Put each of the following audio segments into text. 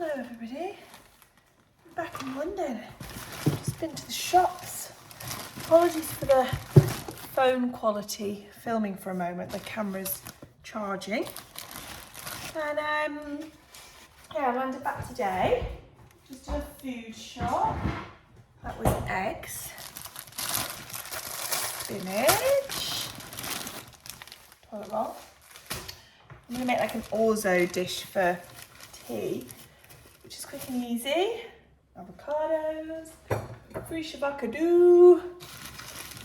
Hello everybody, I'm back in London. Just been to the shops. Apologies for the phone quality filming for a moment, the camera's charging. And yeah, I landed back today. Just did a food shop. That was eggs, spinach, toilet roll. I'm gonna make like an orzo dish for tea, which is quick and easy. Avocados, fresh avocado,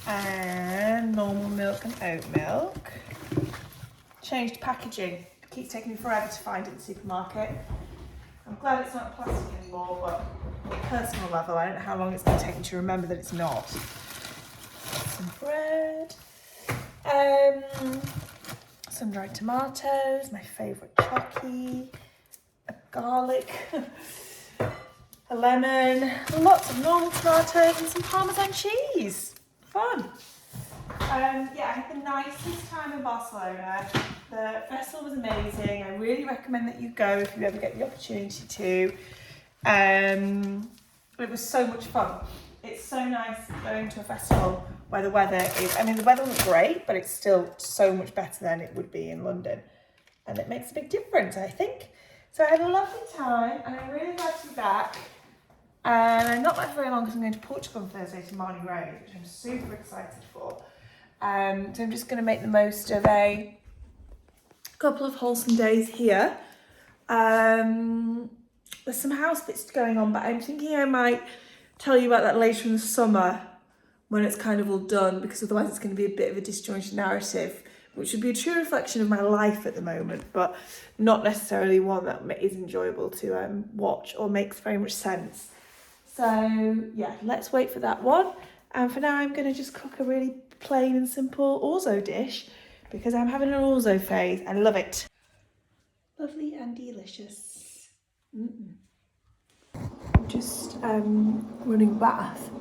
and normal milk and oat milk. Changed packaging. It keeps taking me forever to find it in the supermarket. I'm glad it's not plastic anymore, but on a personal level, I don't know how long it's going to take me to remember that it's not. Some bread. Some dried tomatoes, my favourite chocky, a garlic, a lemon, lots of normal tomatoes and some Parmesan cheese. Fun. Yeah, I had the nicest time in Barcelona. The festival was amazing. I really recommend that you go if you ever get the opportunity to. It was so much fun. It's so nice going to a festival where the weather is, I mean, the weather wasn't great, but it's still so much better than it would be in London. And it makes a big difference, I think. So I had a lovely time, and I'm really glad to be back. And I'm not back for very long because I'm going to Portugal on Thursday to Marnie Rays, which I'm super excited for. So I'm just going to make the most of a couple of wholesome days here. There's some house bits going on, but I'm thinking I might tell you about that later in the summer when it's kind of all done, because otherwise it's going to be a bit of a disjointed narrative, which would be a true reflection of my life at the moment, but not necessarily one that is enjoyable to watch or makes very much sense. So yeah, let's wait for that one. And for now, I'm going to just cook a really plain and simple orzo dish because I'm having an orzo phase. I love it. Lovely and delicious. I'm just running a bath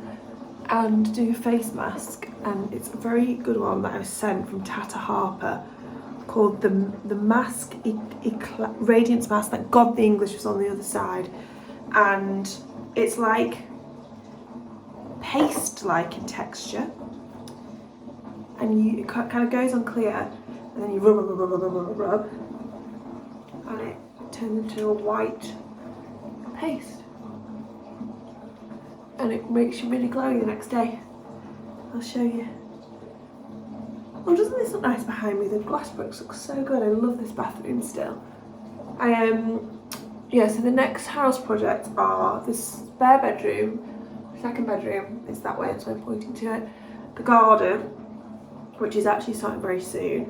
and doing a face mask, and it's a very good one that I was sent from Tata Harper called the mask radiance mask. Thank God the English was on the other side. And it's like paste like in texture, and it kind of goes on clear, and then you rub, and it turns into a white paste. And it makes you really glowy the next day. I'll show you. Oh, doesn't this look nice behind me? The glass bricks look so good. I love this bathroom still. Yeah, so the next house projects are this spare bedroom, second bedroom is that way, so I'm pointing to it, the garden, which is actually starting very soon,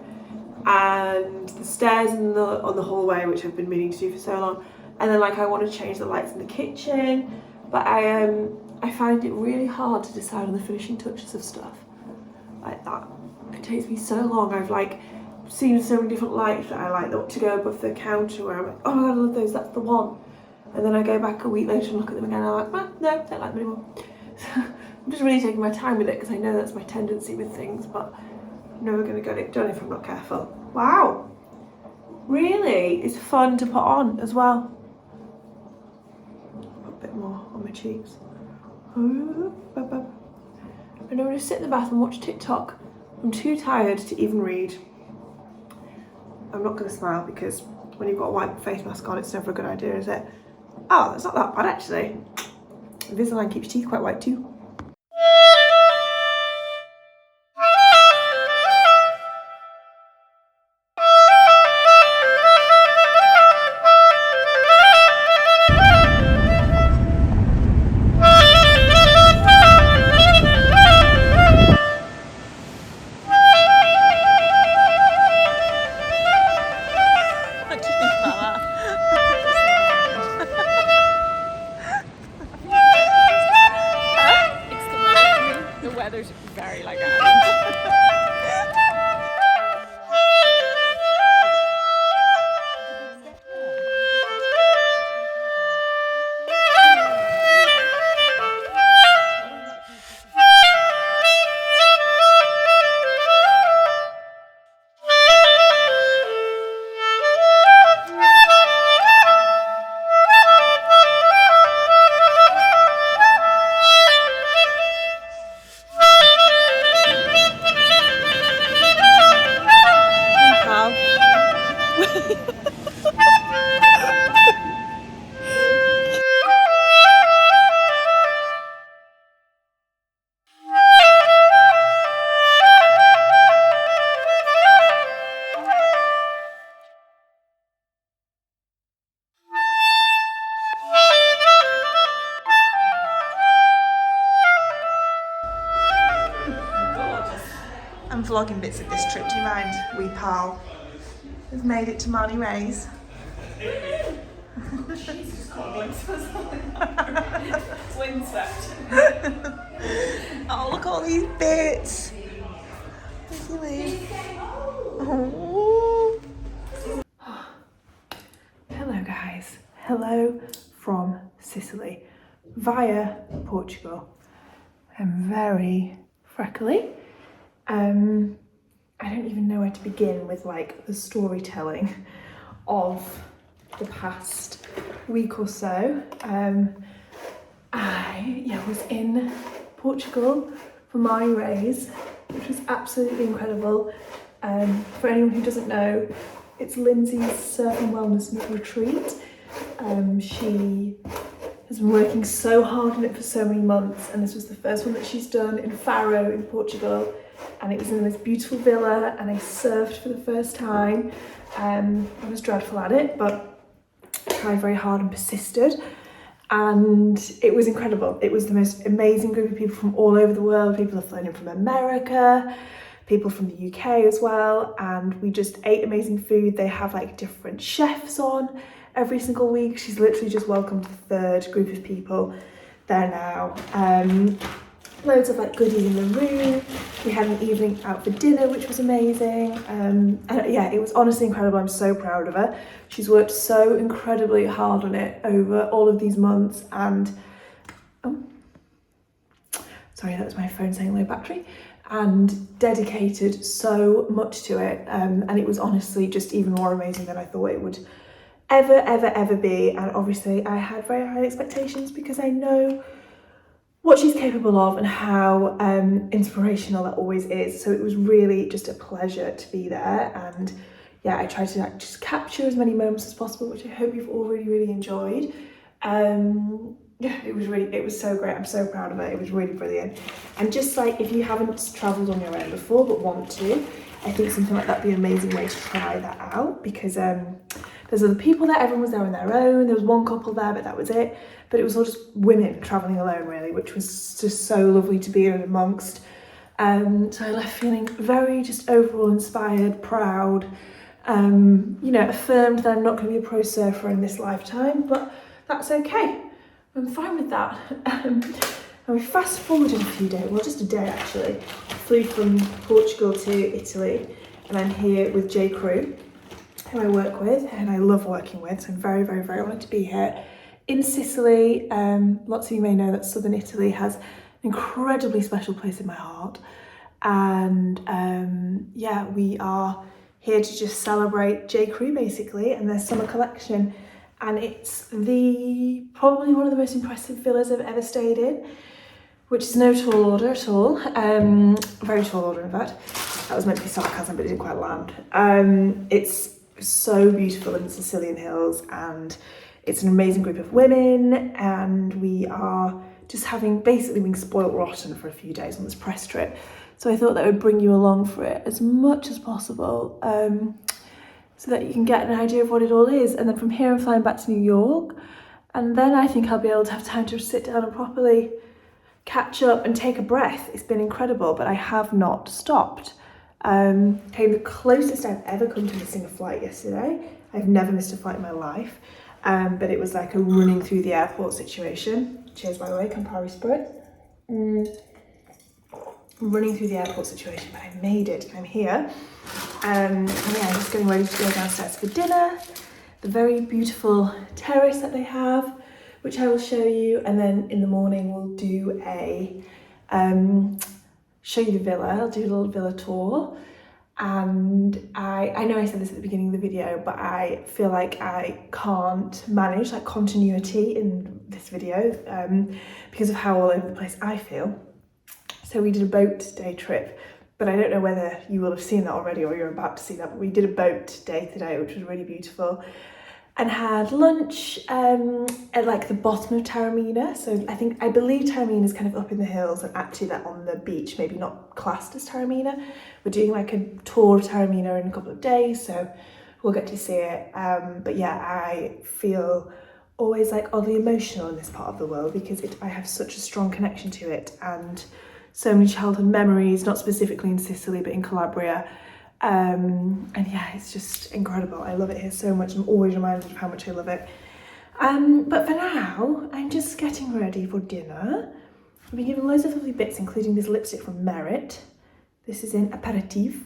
and the stairs on the hallway, which I've been meaning to do for so long, and then like I want to change the lights in the kitchen, but I find it really hard to decide on the finishing touches of stuff like that. It takes me so long. I've like seen so many different lights that I like to go above the counter where I'm like, oh my god, I love those, that's the one. And then I go back a week later and look at them again and I'm like, no, don't like them anymore. So I'm just really taking my time with it because I know that's my tendency with things, but I'm never going to get it done if I'm not careful. Wow, really, it's fun to put on as well. Put a bit more on my cheeks. And I'm going to sit in the bath and watch TikTok. I'm too tired to even read. I'm not going to smile because when you've got a white face mask on, it's never a good idea, is it? Oh, it's not that bad actually. Invisalign keeps your teeth quite white too. Weather's very like that. vlogging bits of this trip. Do you mind, wee pal? We've made it to Marnie Rays. Jesus, windswept. Oh, look at all these bits. Where's he leave? Oh. Hello guys. Hello from Sicily via Portugal. I'm very freckly. I don't even know where to begin with like the storytelling of the past week or so. I was in Portugal for Marnie Rays, which was absolutely incredible. For anyone who doesn't know, it's Lindsay's surf and wellness retreat. She has been working so hard on it for so many months, and this was the first one that she's done in Faro in Portugal, and it was in this beautiful villa, and I surfed for the first time. I was dreadful at it, but tried very hard and persisted, and it was incredible. It was the most amazing group of people from all over the world. People have flown in from America, people from the UK as well, and we just ate amazing food. They have like different chefs on every single week. She's literally just welcomed the third group of people there now. Loads of like goodies in the room. We had an evening out for dinner, which was amazing. And yeah, it was honestly incredible. I'm so proud of her. She's worked so incredibly hard on it over all of these months, and sorry, that was my phone saying low battery, and dedicated so much to it. And it was honestly just even more amazing than I thought it would ever be. And obviously I had very high expectations because I know what she's capable of and how inspirational that always is. So it was really just a pleasure to be there, and yeah, I tried to just capture as many moments as possible, which I hope you've all really enjoyed. Yeah, it was so great. I'm so proud of it. It was really brilliant. And just like, if you haven't travelled on your own before but want to, I think something like that would be an amazing way to try that out, because there's other people there. Everyone was there on their own. There was one couple there, but that was it. But it was all just women travelling alone, really, which was just so lovely to be in amongst. So I left feeling very just overall inspired, proud, you know, affirmed that I'm not going to be a pro surfer in this lifetime, but that's okay. I'm fine with that. And we fast forwarded a few days, well, just a day actually. I flew from Portugal to Italy, and I'm here with cktrl, who I work with and I love working with. So I'm very honoured to be here in Sicily. Lots of you may know that southern Italy has an incredibly special place in my heart. And yeah, we are here to just celebrate cktrl basically and their summer collection. And it's probably one of the most impressive villas I've ever stayed in, which is no tall order at all. Very tall order, in fact. That was meant to be sarcasm, but it didn't quite land. It's so beautiful in the Sicilian hills, and it's an amazing group of women, and we are just basically being spoiled rotten for a few days on this press trip. So I thought that I would bring you along for it as much as possible, so that you can get an idea of what it all is. And then from here I'm flying back to New York, and then I think I'll be able to have time to sit down and properly catch up and take a breath. It's been incredible, but I have not stopped. Came the closest I've ever come to missing a flight yesterday. I've never missed a flight in my life, but it was like a running through the airport situation. Cheers, by the way, Campari Spritz. Running through the airport situation, but I made it. I'm here. And yeah, I'm just getting ready to go downstairs for dinner. The very beautiful terrace that they have, which I will show you, and then in the morning we'll do show you the villa. I'll do a little villa tour. And I know I said this at the beginning of the video, but I feel like I can't manage like continuity in this video because of how all over the place I feel. So we did a boat day trip, but I don't know whether you will have seen that already or you're about to see that, but we did a boat day today, which was really beautiful, and had lunch at like the bottom of Taormina. So I believe Taormina is kind of up in the hills, and actually that on the beach, maybe not classed as Taormina. We're doing like a tour of Taormina in a couple of days, so we'll get to see it. But yeah, I feel always like oddly emotional in this part of the world because I have such a strong connection to it, and so many childhood memories, not specifically in Sicily, but in Calabria. And yeah, it's just incredible. I love it here so much. I'm always reminded of how much I love it. But for now, I'm just getting ready for dinner. I've been given loads of lovely bits, including this lipstick from Merit. This is in aperitif.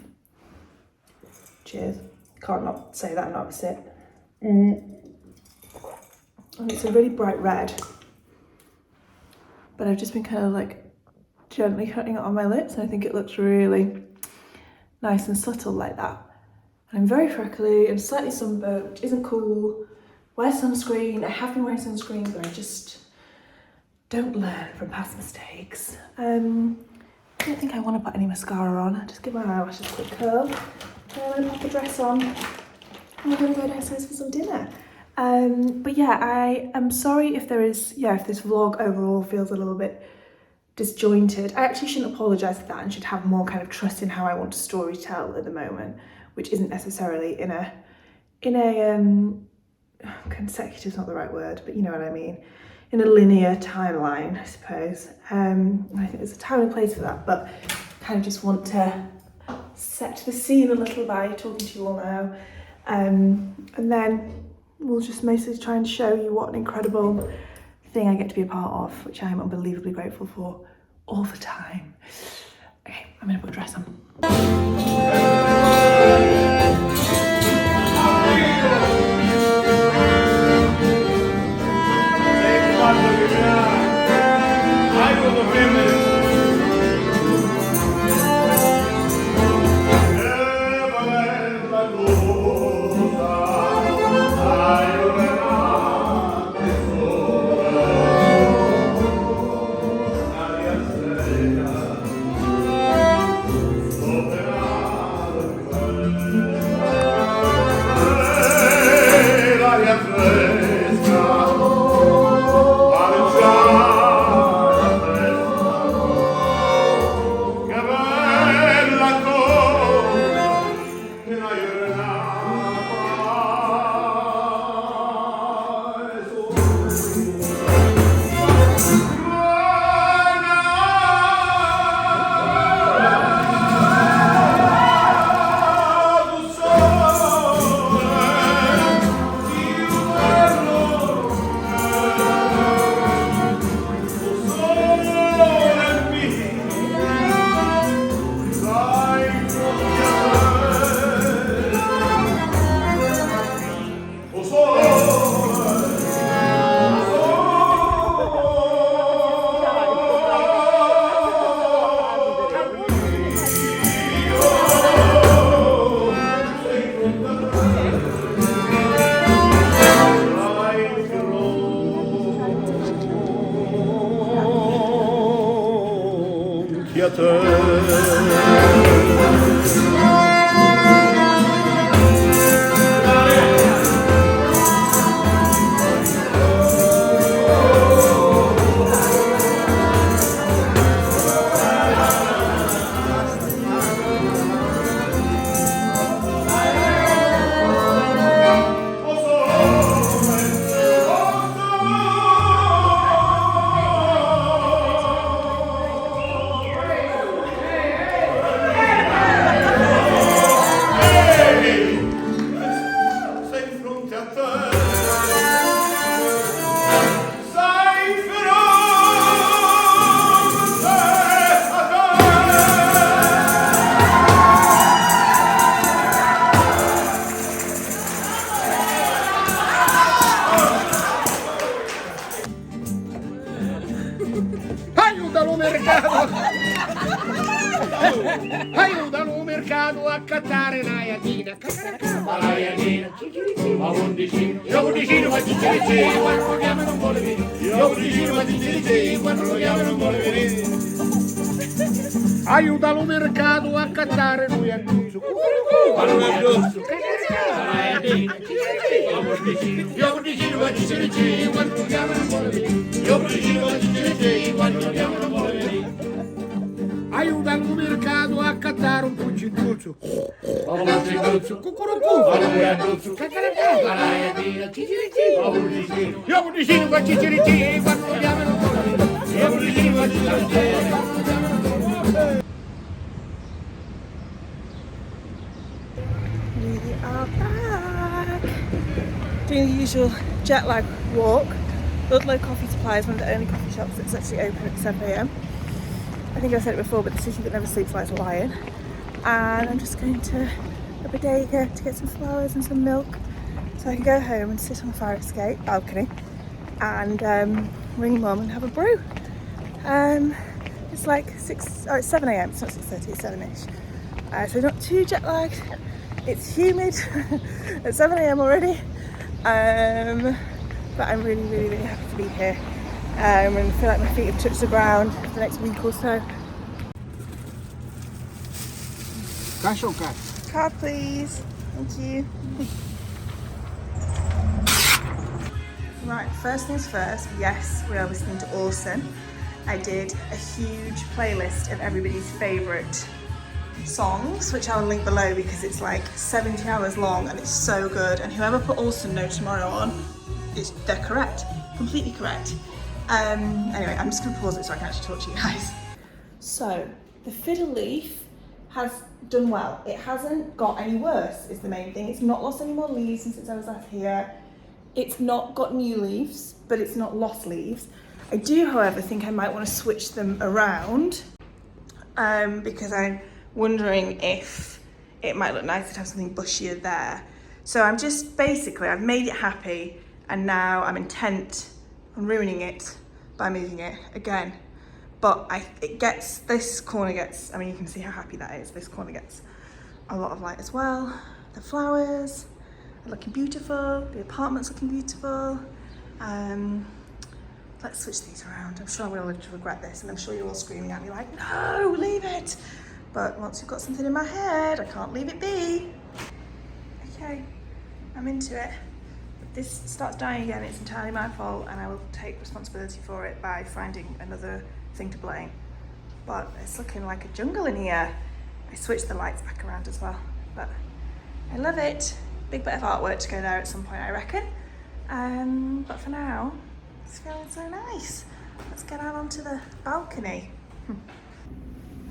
Cheers. Can't not say that and not have a sip. And it's a really bright red. But I've just been kind of like gently putting it on my lips, and I think it looks really nice and subtle like that. And I'm very freckly and slightly sunburnt, which isn't cool. Wear sunscreen. I have been wearing sunscreen, but I just don't learn from past mistakes. I don't think I want to put any mascara on. I'll just give my eyelashes a quick curl. And then pop a dress on. And we're going to go downstairs for some dinner. But yeah, I am sorry if if this vlog overall feels a little bit disjointed. I actually shouldn't apologise for that and should have more kind of trust in how I want to storytell at the moment, which isn't necessarily in a consecutive is not the right word, but you know what I mean, in a linear timeline, I suppose. I think there's a time and place for that, but kind of just want to set the scene a little by talking to you all now, and then we'll just mostly try and show you what an incredible thing I get to be a part of, which I am unbelievably grateful for all the time. Okay, I'm gonna put a dress on. Aiutano mercato a cattare l'aiatina. Ma undicino, io undicino ma ciccirecce, quando lo chiamo non vuole venire. Io undicino ma ciccirecce, quando lo chiamo non vuole venire. Aiutalo mercato a cattare lui a Giuzzo. Quando è Giuzzo, io undicino ma ciccirecce, quando lo chiamo non vuole venire. Io undicino ma ciccirecce, quando lo chiamo non vuole venire. Aiuta al mercato a cattare un puccicuzzo. Un puccicuzzo. Cucurucù. Io un dicino qua cicirici, quando lo chiamano. Io un dicino qua cicirici, quando lo chiamano. doing the usual jet lag walk. Ludlow Coffee Supply is one of the only coffee shops that's actually open at 7 AM. I think I said it before, but the city that never sleeps lies a lion. And I'm just going to a bodega to get some flowers and some milk so I can go home and sit on the fire escape balcony and ring mum and have a brew. It's like it's 7 AM, it's not 6:30, it's 7ish. So not too jet lagged. It's humid at 7 AM already. But I'm really, really, really happy to be here. And I feel like my feet have touched the ground for the next week or so. Cash or card? Card, please. Thank you. Right, first things first, yes, we are listening to Orson. I did a huge playlist of everybody's favourite songs, which I'll link below because it's like 70 hours long and it's so good. And whoever put Orson No Tomorrow on, they're correct, completely correct. Anyway, I'm just going to pause it so I can actually talk to you guys. So, the fiddle leaf has done well. It hasn't got any worse, is the main thing. It's not lost any more leaves since I was last here. It's not got new leaves, but it's not lost leaves. I do, however, think I might want to switch them around because I'm wondering if it might look nicer to have something bushier there. So I'm just basically, I've made it happy and now I'm intent on ruining it by moving it again. But this corner gets, I mean, you can see how happy that is. This corner gets a lot of light as well. The flowers are looking beautiful. The apartment's looking beautiful. Let's switch these around. I'm sure I will regret this and I'm sure you're all screaming at me like, no, leave it. But once you've got something in my head, I can't leave it be. Okay, I'm into it. If this starts dying again, it's entirely my fault and I will take responsibility for it by finding another thing to blame. But it's looking like a jungle in here. I switched the lights back around as well, but I love it. Big bit of artwork to go there at some point, I reckon. But for now, it's feeling so nice. Let's get out onto the balcony.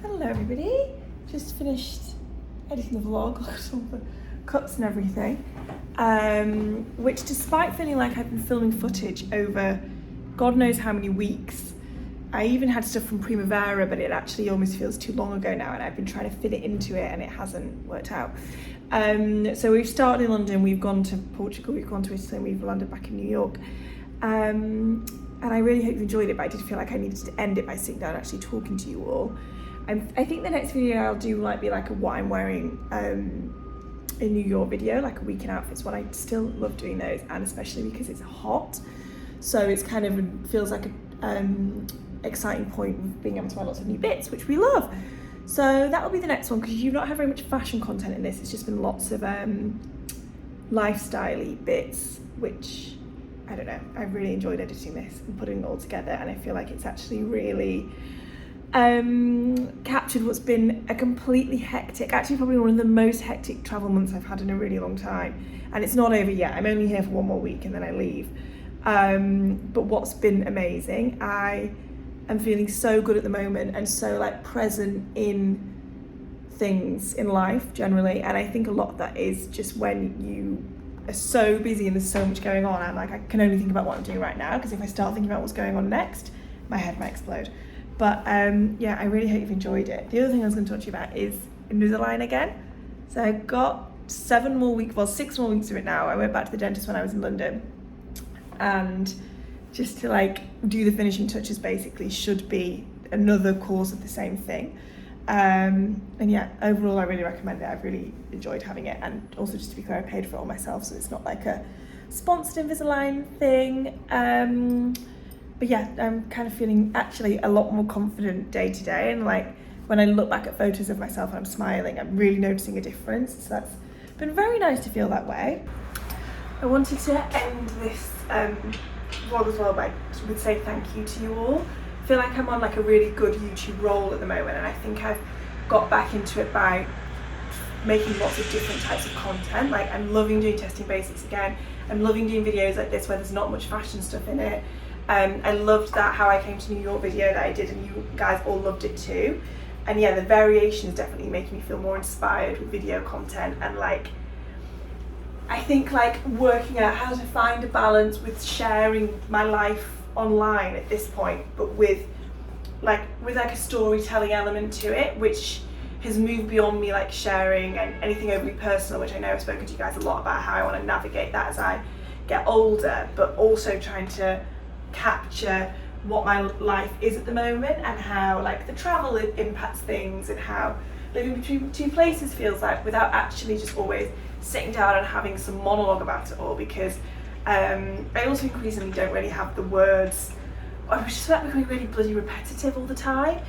Hello everybody. Just finished editing the vlog, look at all the cuts and everything. Which, despite feeling like I've been filming footage over God knows how many weeks, I even had stuff from Primavera, but it actually almost feels too long ago now and I've been trying to fit it into it and it hasn't worked out. So we've started in London, we've gone to Portugal, we've gone to Italy, and we've landed back in New York. And I really hope you enjoyed it, but I did feel like I needed to end it by sitting down and actually talking to you all. I think the next video I'll do might be like a what I'm wearing in New York video, like a week in outfits one. I still love doing those, and especially because it's hot. So it's kind of feels like a exciting point of being able to wear lots of new bits, which we love. So that will be the next one, because you've not had very much fashion content in this. It's just been lots of lifestyle-y bits, which, I don't know, I've really enjoyed editing this and putting it all together, and I feel like it's actually really captured what's been a completely hectic, actually probably one of the most hectic travel months I've had in a really long time. And it's not over yet, I'm only here for one more week and then I leave. But what's been amazing, I am feeling so good at the moment and so like present in things in life generally, and I think a lot of that is just when you are so busy and there's so much going on, I'm like, I can only think about what I'm doing right now, because if I start thinking about what's going on next, my head might explode. But yeah, I really hope you've enjoyed it. The other thing I was going to talk to you about is Invisalign again. So I got 6 more weeks of it now. I went back to the dentist when I was in London, and just to like do the finishing touches basically should be another course of the same thing. And yeah, overall I really recommend it. I've really enjoyed having it, and also just to be clear, I paid for it all myself, so it's not like a sponsored Invisalign thing. But yeah, I'm kind of feeling actually a lot more confident day to day, and like when I look back at photos of myself and I'm smiling, I'm really noticing a difference. So that's been very nice to feel that way. I wanted to end this vlog as well by say thank you to you all. I feel like I'm on like a really good YouTube roll at the moment, and I think I've got back into it by making lots of different types of content. Like I'm loving doing testing basics again. I'm loving doing videos like this where there's not much fashion stuff in it. I loved that How I Came to New York video that I did, and you guys all loved it too. And yeah, the variation is definitely making me feel more inspired with video content, and like I think like working out how to find a balance with sharing my life online at this point, but with like a storytelling element to it, which has moved beyond me like sharing and anything overly personal, which I know I've spoken to you guys a lot about how I want to navigate that as I get older, but also trying to capture what my life is at the moment and how like the travel impacts things and how living between two places feels like, without actually just always sitting down and having some monologue about it all, because I also increasingly don't really have the words. I just feel like becoming really bloody repetitive all the time.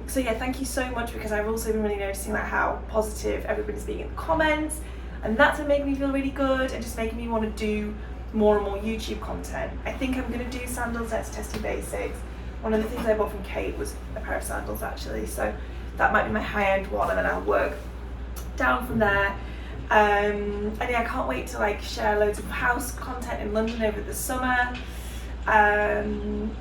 So yeah, thank you so much, because I've also been really noticing like how positive everybody's being in the comments, and that's been making me feel really good and just making me want to do more and more YouTube content. I think I'm going to do sandals next, testing basics. One of the things I bought from Kate was a pair of sandals actually, so that might be my high-end one, and then I'll work down from there. And yeah, I can't wait to like share loads of house content in London over the summer. And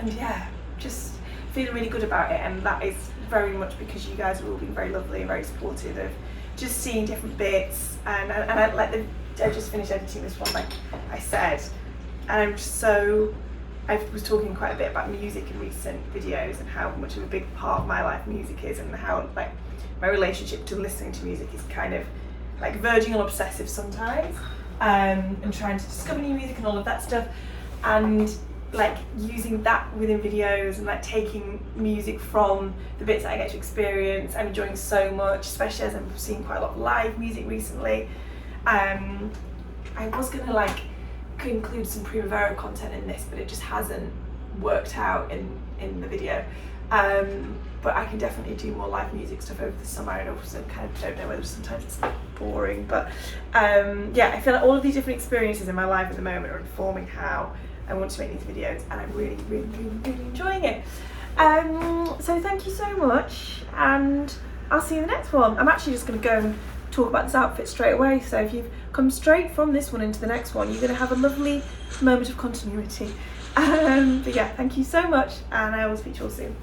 yeah, just feeling really good about it, and that is very much because you guys have all been very lovely and very supportive of just seeing different bits, and I like I just finished editing this one like I said, and I'm just so, I was talking quite a bit about music in recent videos and how much of a big part of my life music is, and how like my relationship to listening to music is kind of like verging on obsessive sometimes, and trying to discover new music and all of that stuff, and like using that within videos and like taking music from the bits that I get to experience. I'm enjoying so much, especially as I'm seeing quite a lot of live music recently. I was gonna like include some Primavera content in this, but it just hasn't worked out in the video. But I can definitely do more live music stuff over the summer. I also kind of don't know whether sometimes it's boring, but yeah, I feel like all of these different experiences in my life at the moment are informing how I want to make these videos, and I'm really enjoying it. So thank you so much, and I'll see you in the next one. I'm actually just going to go and talk about this outfit straight away, so if you've come straight from this one into the next one, you're going to have a lovely moment of continuity. But yeah, thank you so much, and I will speak to you all soon.